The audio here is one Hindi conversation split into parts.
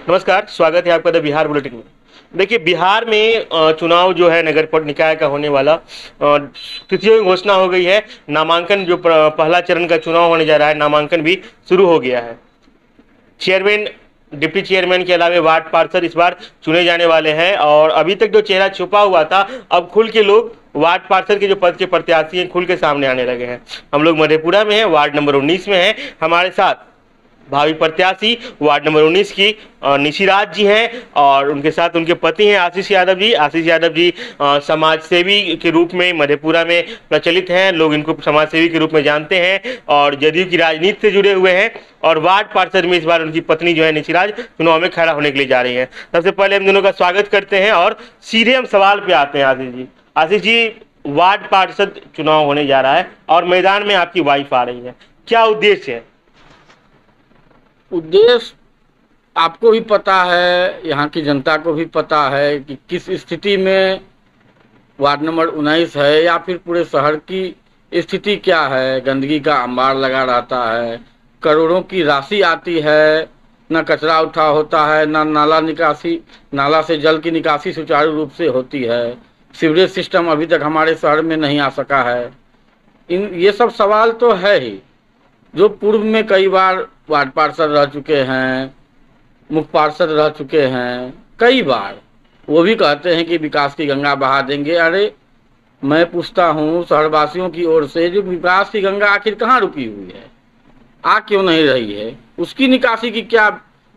नमस्कार, स्वागत है आपका द बिहार बुलेटिन में। देखिए, बिहार में चुनाव जो है नगर निकाय का होने वाला तिथियों की घोषणा हो गई है। नामांकन जो पहला चरण का चुनाव होने जा रहा है, नामांकन भी शुरू हो गया है। चेयरमैन, डिप्टी चेयरमैन के अलावा वार्ड पार्षद इस बार चुने जाने वाले हैं और अभी तक जो चेहरा छुपा हुआ था, अब खुल के लोग वार्ड पार्षद के जो पद के प्रत्याशी हैं खुल के सामने आने लगे हैं। हम लोग मधेपुरा में हैं, वार्ड नंबर 19 में हैं। हमारे साथ भावी प्रत्याशी वार्ड नंबर 19 की निशिराज जी हैं और उनके साथ उनके पति हैं आशीष यादव जी। आशीष यादव जी समाज सेवी के रूप में मधेपुरा में प्रचलित हैं, लोग इनको समाज सेवी के रूप में जानते हैं और जदयू की राजनीति से जुड़े हुए हैं। और वार्ड पार्षद में इस बार उनकी पत्नी जो है निशिराज चुनाव में खड़ा होने के लिए जा रही हैं। सबसे पहले हम दोनों का स्वागत करते हैं और सीधे हम सवाल पे आते हैं। आशीष जी, वार्ड पार्षद चुनाव होने जा रहा है और मैदान में आपकी वाइफ आ रही है, क्या उद्देश्य है? उद्देश्य आपको भी पता है, यहाँ की जनता को भी पता है कि किस स्थिति में वार्ड नंबर 19 है या फिर पूरे शहर की स्थिति क्या है। गंदगी का अंबार लगा रहता है, करोड़ों की राशि आती है, न कचरा उठा होता है, न नाला से जल की निकासी सुचारू रूप से होती है। सीवरेज सिस्टम अभी तक हमारे शहर में नहीं आ सका है। ये सब सवाल तो है ही। जो पूर्व में कई बार वार्ड पार्षद रह चुके हैं, मुख्य पार्षद रह चुके हैं कई बार, वो भी कहते हैं कि विकास की गंगा बहा देंगे। अरे मैं पूछता हूँ शहरवासियों की ओर से, जो विकास की गंगा आखिर कहाँ रुकी हुई है, आ क्यों नहीं रही है, उसकी निकासी की क्या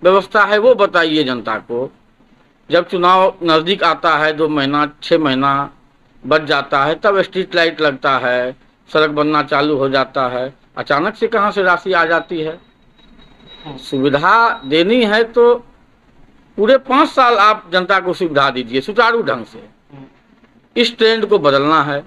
व्यवस्था है वो बताइए जनता को। जब चुनाव नज़दीक आता है, 2 महीना 6 महीना बच जाता है, तब स्ट्रीट लाइट लगता है, सड़क बनना चालू हो जाता है, अचानक से कहाँ से राशि आ जाती है। सुविधा देनी है तो पूरे 5 साल आप जनता को सुविधा दीजिए सुचारू ढंग से। इस ट्रेंड को बदलना है।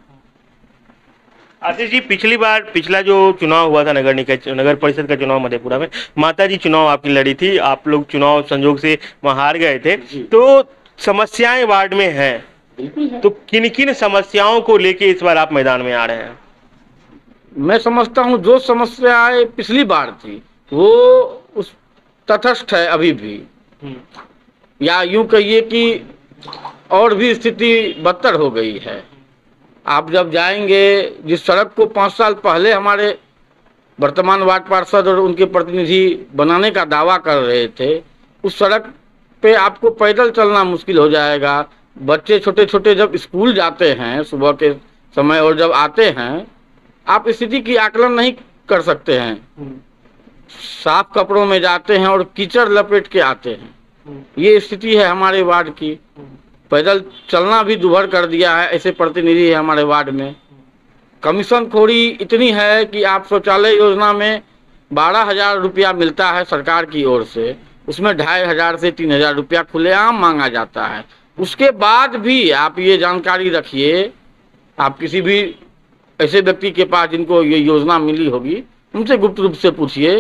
आशीष जी, पिछला जो चुनाव हुआ था नगर परिषद का चुनाव मधेपुरा में, माता जी चुनाव आपकी लड़ी थी, आप लोग चुनाव संजोग से वहां हार गए थे। तो समस्याएं वार्ड में हैं, तो किन किन समस्याओं को लेके इस बार आप मैदान में आ रहे हैं? मैं समझता हूँ जो समस्याएं पिछली बार थी वो उस तटस्थ है अभी भी, या यूं कहिए कि और भी स्थिति बदतर हो गई है। आप जब जाएंगे, जिस सड़क को 5 साल पहले हमारे वर्तमान वार्ड पार्षद और उनके प्रतिनिधि बनाने का दावा कर रहे थे, उस सड़क पे आपको पैदल चलना मुश्किल हो जाएगा। बच्चे छोटे छोटे जब स्कूल जाते हैं सुबह के समय और जब आते हैं, आप स्थिति की आकलन नहीं कर सकते हैं। साफ कपड़ों में जाते हैं और कीचड़ लपेट के आते हैं। ये स्थिति है हमारे वार्ड की। पैदल चलना भी दुभर कर दिया है, ऐसे प्रतिनिधि है हमारे वार्ड में। कमीशन खोरी इतनी है कि आप शौचालय योजना में 12,000 रुपया मिलता है सरकार की ओर से, उसमें 2,500 से 3,000 रुपया खुलेआम मांगा जाता है। उसके बाद भी आप ये जानकारी रखिए, आप किसी भी ऐसे व्यक्ति के पास जिनको ये योजना मिली होगी, उनसे गुप्त रूप से पूछिए,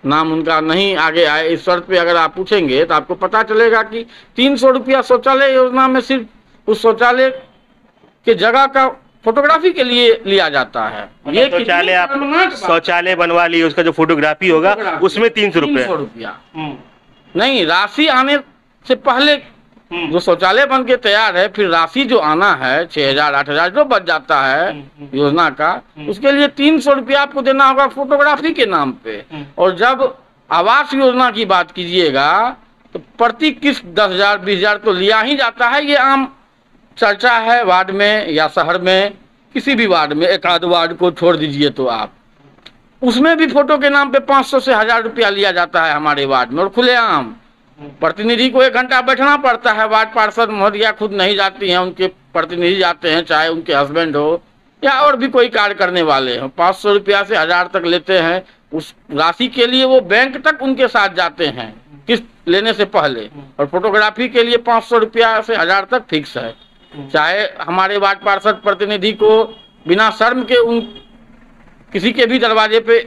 नाम उनका नहीं आगे आए इस शर्त पे अगर आप पूछेंगे तो आपको पता चलेगा कि 300 रुपया शौचालय योजना में सिर्फ उस शौचालय के जगह का फोटोग्राफी के लिए लिया जाता है। ये शौचालय आप शौचालय बनवा लिए, उसका जो फोटोग्राफी होगा उसमें 300 रुपया नहीं, राशि आने से पहले जो शौचालय बन के तैयार है, फिर राशि जो आना है 6,000 8,000 जो बच जाता है योजना का, उसके लिए 300 रुपया आपको देना होगा फोटोग्राफी के नाम पे। और जब आवास योजना की बात कीजिएगा तो प्रति किस्त 10,000 20,000 तो लिया ही जाता है। ये आम चर्चा है वार्ड में या शहर में, किसी भी वार्ड में, एक आध वार्ड को छोड़ दीजिए तो आप, उसमें भी फोटो के नाम पे 500 से 1,000 रुपया लिया जाता है हमारे वार्ड में। और खुलेआम प्रतिनिधि को 1 घंटा बैठना पड़ता है। वार्ड पार्षद महोदया खुद नहीं जाती हैं, उनके प्रतिनिधि जाते हैं, चाहे उनके हस्बैंड हो या और भी कोई कार्य करने वाले हो। 500 रुपया से 1,000 तक लेते हैं। उस राशि के लिए वो बैंक तक उनके साथ जाते हैं किस्त लेने से पहले, और फोटोग्राफी के लिए 500 रुपया से 1,000 तक फिक्स है। चाहे हमारे वार्ड पार्षद प्रतिनिधि को बिना शर्म के उन किसी के भी दरवाजे पे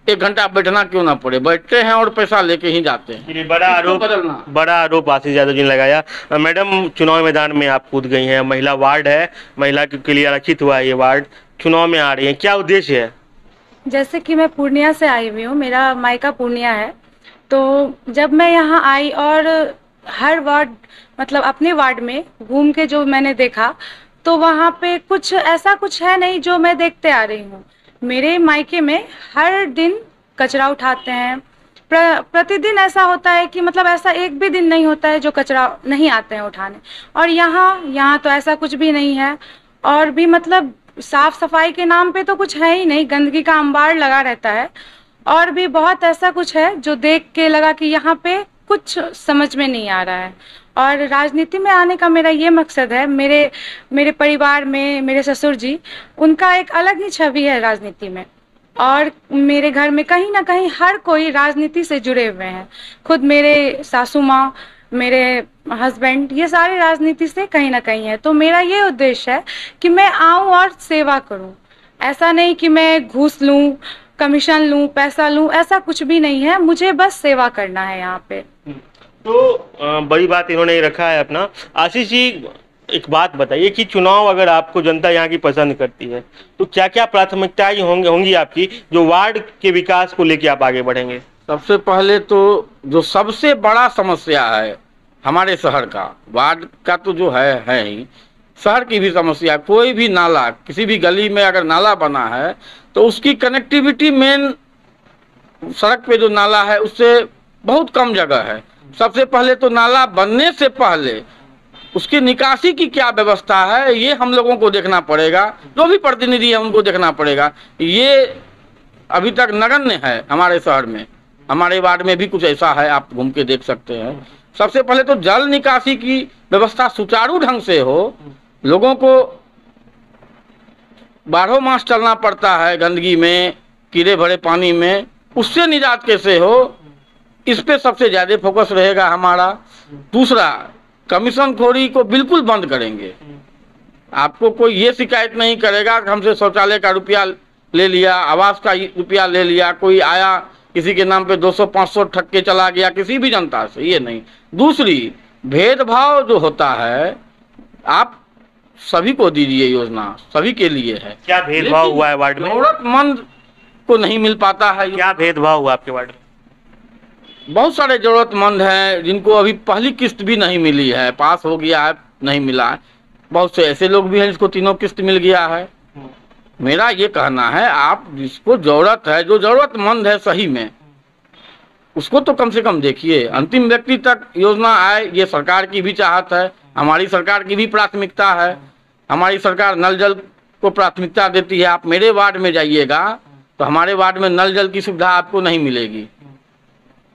1 घंटा बैठना क्यों ना पड़े, बैठते हैं और पैसा लेके ही जाते हैं। बड़ा आरोप आशीष यादव जी ने लगाया। मैडम, चुनाव मैदान में आप कूद गई हैं, महिला वार्ड है, महिला के लिए आरक्षित हुआ है ये वार्ड, चुनाव में आ रही है, क्या उद्देश्य है? जैसे कि मैं पूर्णिया से आई हुई हूँ, मेरा मायका पूर्णिया है, तो तो जब मैं यहाँ आई और हर वार्ड मतलब अपने वार्ड में घूम के जो मैंने देखा, तो वहाँ पे कुछ ऐसा कुछ है नहीं जो मैं देखते आ रही हूँ। मेरे मायके में हर दिन कचरा उठाते हैं। प्रतिदिन ऐसा होता है कि मतलब ऐसा एक भी दिन नहीं होता है जो कचरा नहीं आते हैं उठाने। और यहाँ तो ऐसा कुछ भी नहीं है। और भी मतलब साफ सफाई के नाम पे तो कुछ है ही नहीं, गंदगी का अंबार लगा रहता है। और भी बहुत ऐसा कुछ है जो देख के लगा कि यहाँ पे कुछ समझ में नहीं आ रहा है। और राजनीति में आने का मेरा ये मकसद है, मेरे परिवार में मेरे ससुर जी, उनका एक अलग ही छवि है राजनीति में। और मेरे घर में कहीं ना कहीं हर कोई राजनीति से जुड़े हुए हैं। खुद मेरे सासू माँ, मेरे हस्बैंड, ये सारे राजनीति से कहीं ना कहीं है। तो मेरा ये उद्देश्य है कि मैं आऊँ और सेवा करूँ। ऐसा नहीं कि मैं घूस लूँ, कमीशन लूँ, पैसा लूँ, ऐसा कुछ भी नहीं है। मुझे बस सेवा करना है यहाँ पे। तो बड़ी बात इन्होंने रखा है अपना। आशीष जी, एक बात बताइए कि चुनाव अगर आपको जनता यहाँ की पसंद करती है तो क्या क्या प्राथमिकताएं होंगी आपकी, जो वार्ड के विकास को लेकर आप आगे बढ़ेंगे? सबसे पहले तो जो सबसे बड़ा समस्या है हमारे शहर का, वार्ड का तो जो है ही, शहर की भी समस्या, कोई भी नाला, किसी भी गली में अगर नाला बना है तो उसकी कनेक्टिविटी मेन सड़क पे जो नाला है उससे बहुत कम जगह है। सबसे पहले तो नाला बनने से पहले उसकी निकासी की क्या व्यवस्था है ये हम लोगों को देखना पड़ेगा, जो भी प्रतिनिधि है उनको देखना पड़ेगा। ये अभी तक नगण्य है हमारे शहर में। हमारे वार्ड में भी कुछ ऐसा है, आप घूम के देख सकते हैं। सबसे पहले तो जल निकासी की व्यवस्था सुचारू ढंग से हो। लोगों को 12 मास चलना पड़ता है गंदगी में, कीड़े भरे पानी में, उससे निजात कैसे हो, इस पे सबसे ज़्यादा फोकस रहेगा हमारा। दूसरा, कमीशन खोरी को बिल्कुल बंद करेंगे। आपको कोई ये शिकायत नहीं करेगा कि हमसे शौचालय का रुपया ले लिया, आवास का रुपया ले लिया, कोई आया किसी के नाम पे 200-500 ठग के चला गया किसी भी जनता से, ये नहीं। दूसरी, भेदभाव जो होता है आप सभी को दीजिए, योजना सभी के लिए है। क्या भेदभाव हुआ है वार्ड में? जरूरतमंद को नहीं मिल पाता है। क्या भेदभाव हुआ आपके वार्ड में? बहुत सारे जरूरतमंद हैं जिनको अभी पहली किस्त भी नहीं मिली है, पास हो गया है नहीं मिला है। बहुत से ऐसे लोग भी हैं जिसको 3 किस्त मिल गया है। मेरा ये कहना है, आप जिसको जरूरत है, जो जरूरतमंद है सही में, उसको तो कम से कम देखिए, अंतिम व्यक्ति तक योजना आए, ये सरकार की भी चाहत है, हमारी सरकार की भी प्राथमिकता है। हमारी सरकार नल जल को प्राथमिकता देती है। आप मेरे वार्ड में जाइएगा तो हमारे वार्ड में नल जल की सुविधा आपको नहीं मिलेगी,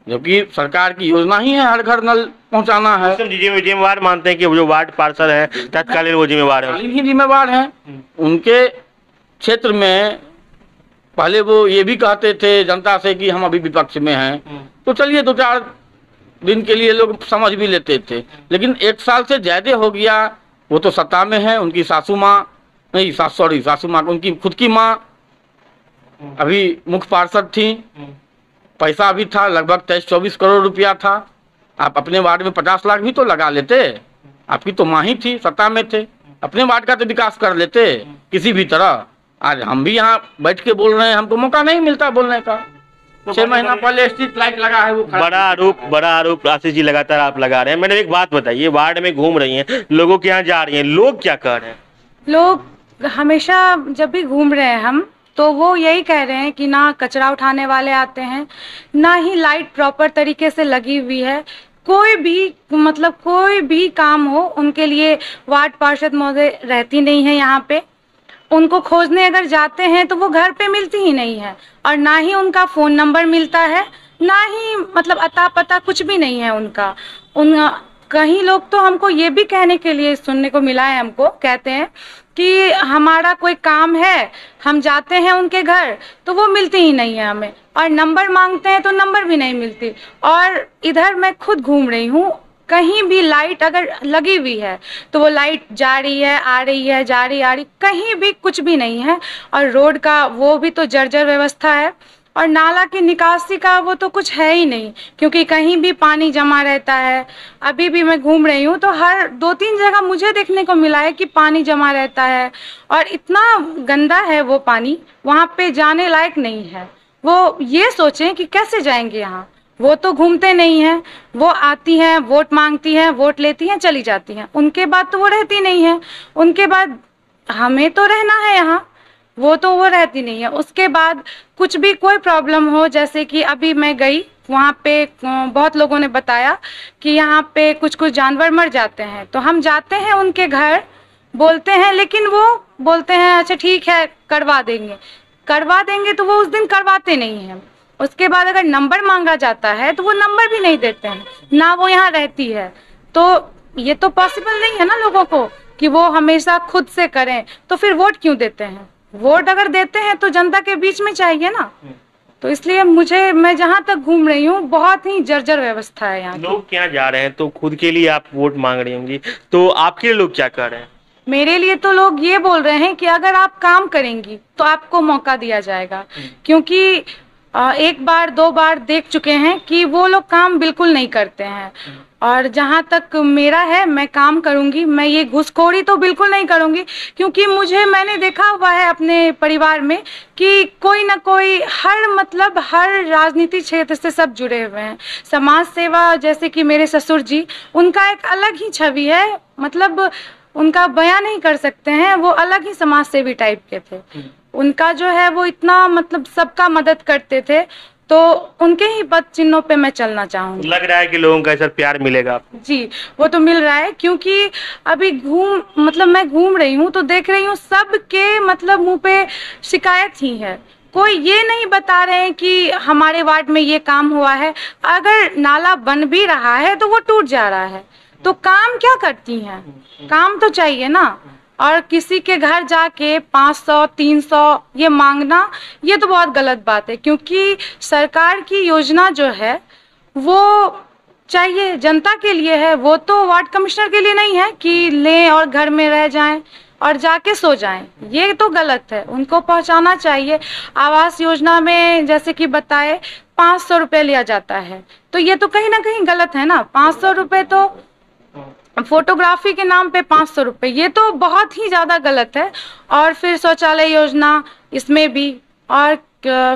जबकि सरकार की योजना ही है हर घर नल पहुंचाना है। जिम्मेवार मानते हैं कि जो वार्ड पार्षद है तत्कालीन वो जिम्मेवार है, ही जिम्मेवार हैं। उनके क्षेत्र में पहले वो ये भी कहते थे जनता से कि हम अभी विपक्ष में हैं, तो चलिए 2-4 दिन के लिए लोग समझ भी लेते थे। लेकिन 1 साल से ज्यादा हो गया, वो तो सत्ता में है। उनकी सासू माँ नहीं, सासू माँ, उनकी खुद की माँ अभी मुख्य पार्षद थी, पैसा भी था, लगभग 23-24 करोड़ रुपया था। आप अपने वार्ड में 50 लाख भी तो लगा लेते। आपकी तो माँ ही थी, सत्ता में थे, अपने वार्ड का तो विकास कर लेते किसी भी तरह। आज हम भी यहाँ बैठ के बोल रहे हैं, हमको मौका नहीं मिलता बोलने का। 6 महीना पहले स्ट्रीट लाइट लगा है, वो बड़ा आरोप आशीष जी लगातार आप लगा रहे हैं। मैंने एक बात बताइए, वार्ड में घूम रही हैं, लोगों के यहाँ जा रही हैं, लोग क्या कह रहे हैं? लोग हमेशा जब भी घूम रहे हैं हम, तो वो यही कह रहे हैं कि ना कचरा उठाने वाले आते हैं, ना ही लाइट प्रॉपर तरीके से लगी हुई है। कोई भी काम हो उनके लिए वार्ड पार्षद महोदय रहती नहीं है यहाँ पे। उनको खोजने अगर जाते हैं तो वो घर पे मिलती ही नहीं है, और ना ही उनका फ़ोन नंबर मिलता है, ना ही मतलब अता पता कुछ भी नहीं है उनका। कहीं लोग तो हमको ये भी कहने के लिए सुनने को मिला है, हमको कहते हैं कि हमारा कोई काम है, हम जाते हैं उनके घर तो वो मिलती ही नहीं है हमें, और नंबर मांगते हैं तो नंबर भी नहीं मिलती। और इधर मैं खुद घूम रही हूँ, कहीं भी लाइट अगर लगी हुई है तो वो लाइट जा रही है, आ रही है, जा रही आ रही, कहीं भी कुछ भी नहीं है। और रोड का वो भी तो जर्जर व्यवस्था है, और नाला की निकासी का वो तो कुछ है ही नहीं, क्योंकि कहीं भी पानी जमा रहता है। अभी भी मैं घूम रही हूँ तो हर 2-3 जगह मुझे देखने को मिला है कि पानी जमा रहता है, और इतना गंदा है वो पानी, वहाँ पे जाने लायक नहीं है। वो ये सोचें कि कैसे जाएंगे यहाँ, वो तो घूमते नहीं हैं, वो आती हैं, वोट मांगती हैं, वोट लेती हैं, चली जाती हैं, उनके बाद तो वो रहती नहीं है। उनके बाद हमें तो रहना है यहाँ, वो रहती नहीं है। उसके बाद कुछ भी कोई प्रॉब्लम हो, जैसे कि अभी मैं गई वहाँ पे, बहुत लोगों ने बताया कि यहाँ पे कुछ कुछ जानवर मर जाते हैं, तो हम जाते हैं उनके घर, बोलते हैं, लेकिन वो बोलते हैं अच्छा ठीक है करवा देंगे, तो वो उस दिन करवाते नहीं हैं। उसके बाद अगर नंबर मांगा जाता है तो वो नंबर भी नहीं देते हैं, ना वो यहाँ रहती है। तो ये तो पॉसिबल नहीं है ना लोगों को कि वो हमेशा खुद से करें, तो फिर वोट क्यों देते हैं? वोट अगर देते हैं तो जनता के बीच में चाहिए ना। तो इसलिए मैं जहाँ तक घूम रही हूँ, बहुत ही जर्जर व्यवस्था है यहाँ। लोग क्या जा रहे हैं, तो खुद के लिए आप वोट मांग रही होंगी, तो आपके लिए लोग क्या कर रहे हैं? मेरे लिए तो लोग ये बोल रहे हैं कि अगर आप काम करेंगी तो आपको मौका दिया जाएगा, क्योंकि एक बार 2 बार देख चुके हैं कि वो लोग काम बिल्कुल नहीं करते हैं। और जहाँ तक मेरा है, मैं काम करूँगी, मैं ये घूसखोरी तो बिल्कुल नहीं करूँगी, क्योंकि मैंने देखा हुआ है अपने परिवार में कि कोई ना कोई हर राजनीतिक क्षेत्र से सब जुड़े हुए हैं। समाज सेवा, जैसे कि मेरे ससुर जी, उनका एक अलग ही छवि है, मतलब उनका बयान नहीं कर सकते हैं, वो अलग ही समाज सेवी टाइप के थे। उनका जो है वो इतना मतलब सबका मदद करते थे, तो उनके ही पद चिन्हों पे मैं चलना चाहूँगी। लग रहा है कि लोगों का ऐसा प्यार मिलेगा आपको? जी, वो तो मिल रहा है, क्योंकि अभी मैं घूम रही हूँ तो देख रही हूँ सबके मतलब मुंह पे शिकायत ही है। कोई ये नहीं बता रहे हैं कि हमारे वार्ड में ये काम हुआ है। अगर नाला बन भी रहा है तो वो टूट जा रहा है, तो काम क्या करती हैं? काम तो चाहिए ना। और किसी के घर जाके 500 300 ये मांगना, ये तो बहुत गलत बात है, क्योंकि सरकार की योजना जो है वो चाहिए जनता के लिए है, वो तो वार्ड कमिश्नर के लिए नहीं है कि लें और घर में रह जाएं और जाके सो जाएं। ये तो गलत है, उनको पहुंचाना चाहिए। आवास योजना में जैसे कि बताए 500 रुपये लिया जाता है, तो ये तो कहीं ना कहीं गलत है ना। 500 रुपये तो फोटोग्राफी के नाम पे 500 रुपये, ये तो बहुत ही ज़्यादा गलत है। और फिर शौचालय योजना, इसमें भी, और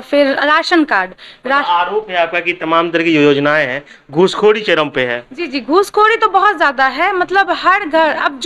फिर राशन कार्ड। आरोप है आपका कि तमाम तरह की योजनाएं हैं, घूसखोरी चरम पे है। जी, घूसखोरी तो बहुत ज़्यादा है, मतलब हर घर, अब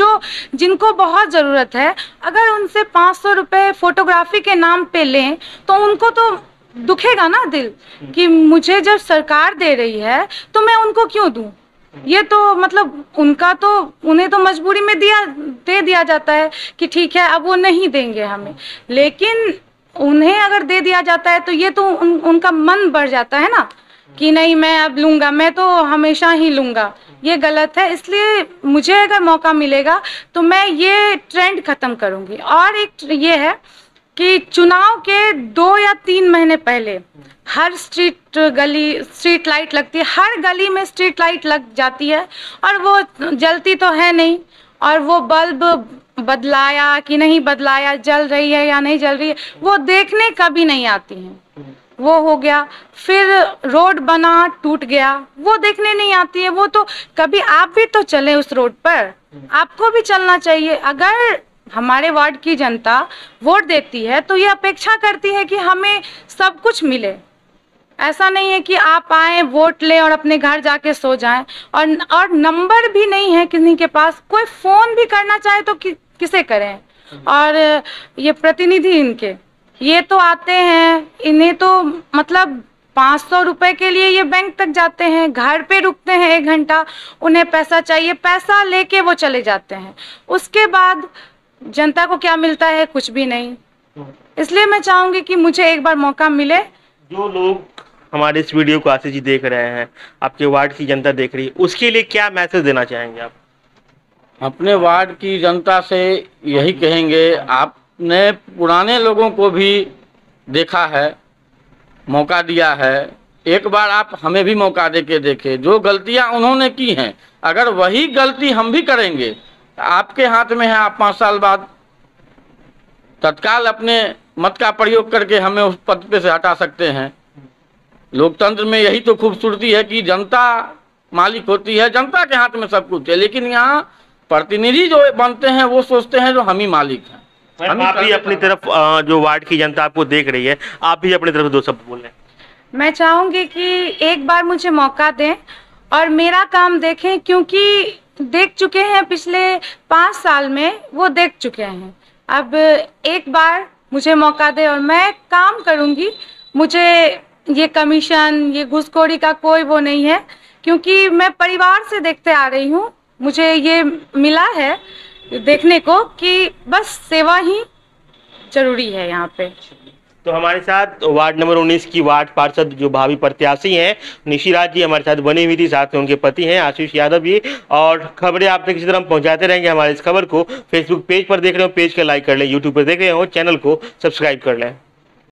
जिनको बहुत ज़रूरत है, अगर उनसे 500 रुपये फोटोग्राफी के नाम पे लें तो उनको तो दुखेगा ना दिल कि मुझे जब सरकार दे रही है तो मैं उनको क्यों दूं। ये तो मतलब उन्हें तो मजबूरी में दे दिया जाता है कि ठीक है अब वो नहीं देंगे हमें, लेकिन उन्हें अगर दे दिया जाता है तो ये तो उनका मन बढ़ जाता है ना कि नहीं मैं अब लूँगा, मैं तो हमेशा ही लूँगा। ये गलत है, इसलिए मुझे अगर मौका मिलेगा तो मैं ये ट्रेंड ख़त्म करूँगी। और एक ये है कि चुनाव के 2 या 3 महीने पहले हर स्ट्रीट लाइट लगती है, हर गली में स्ट्रीट लाइट लग जाती है और वो जलती तो है नहीं, और वो बल्ब बदलाया कि नहीं बदलाया, जल रही है या नहीं जल रही है, वो देखने कभी नहीं आती हैं। वो हो गया, फिर रोड बना टूट गया, वो देखने नहीं आती है। वो तो कभी आप भी तो चले उस रोड पर, आपको भी चलना चाहिए। अगर हमारे वार्ड की जनता वोट देती है तो ये अपेक्षा करती है कि हमें सब कुछ मिले। ऐसा नहीं है कि आप आए वोट लें और अपने घर जाके सो जाएं, और नंबर भी नहीं है किसी के पास, कोई फ़ोन भी करना चाहे तो किसे करें। और ये प्रतिनिधि इनके ये तो आते हैं, इन्हें तो मतलब 500 रुपए के लिए ये बैंक तक जाते हैं, घर पे रुकते हैं 1 घंटा, उन्हें पैसा चाहिए, पैसा लेके वो चले जाते हैं। उसके बाद जनता को क्या मिलता है? कुछ भी नहीं। इसलिए मैं चाहूँगी कि मुझे एक बार मौका मिले। जो लोग हमारे इस वीडियो को आशीष जी देख रहे हैं, आपके वार्ड की जनता देख रही है, उसके लिए क्या मैसेज देना चाहेंगे आप? अपने वार्ड की जनता से यही कहेंगे, आपने पुराने लोगों को भी देखा है, मौका दिया है, एक बार आप हमें भी मौका देके देखें। जो गलतियां उन्होंने की हैं, अगर वही गलती हम भी करेंगे, आपके हाथ में है, आप 5 साल बाद तत्काल अपने मत का प्रयोग करके हमें उस पद पे से हटा सकते हैं। लोकतंत्र में यही तो खूबसूरती है कि जनता मालिक होती है, जनता के हाथ में सब कुछ है, लेकिन यहाँ प्रतिनिधि जो बनते हैं वो सोचते हैं जो हम ही मालिक हैं। आप भी अपनी तरफ, जो वार्ड की जनता आपको देख रही है, आप भी अपनी तरफ 2 शब्द बोलें। मैं चाहूँगी कि एक बार मुझे मौका दें और मेरा काम देखें, क्योंकि देख चुके हैं पिछले 5 साल में, वो देख चुके हैं। अब एक बार मुझे मौका दें और मैं काम करूँगी। मुझे ये कमीशन, ये घूसखोरी का कोई वो नहीं है, क्योंकि मैं परिवार से देखते आ रही हूँ। मुझे ये मिला है देखने को कि बस सेवा ही जरूरी है यहाँ पे। तो हमारे साथ वार्ड नंबर 19 की वार्ड पार्षद जो भावी प्रत्याशी हैं निशिराज जी हमारे साथ बनी हुई थी, साथ में उनके पति हैं आशीष यादव जी। और खबरें आप तक इसी तरह हम पहुंचाते रहेंगे। हमारे इस खबर को फेसबुक पेज पर देख रहे हो, पेज का लाइक कर लें, यूट्यूब पर देख रहे हो, चैनल को सब्सक्राइब कर लें।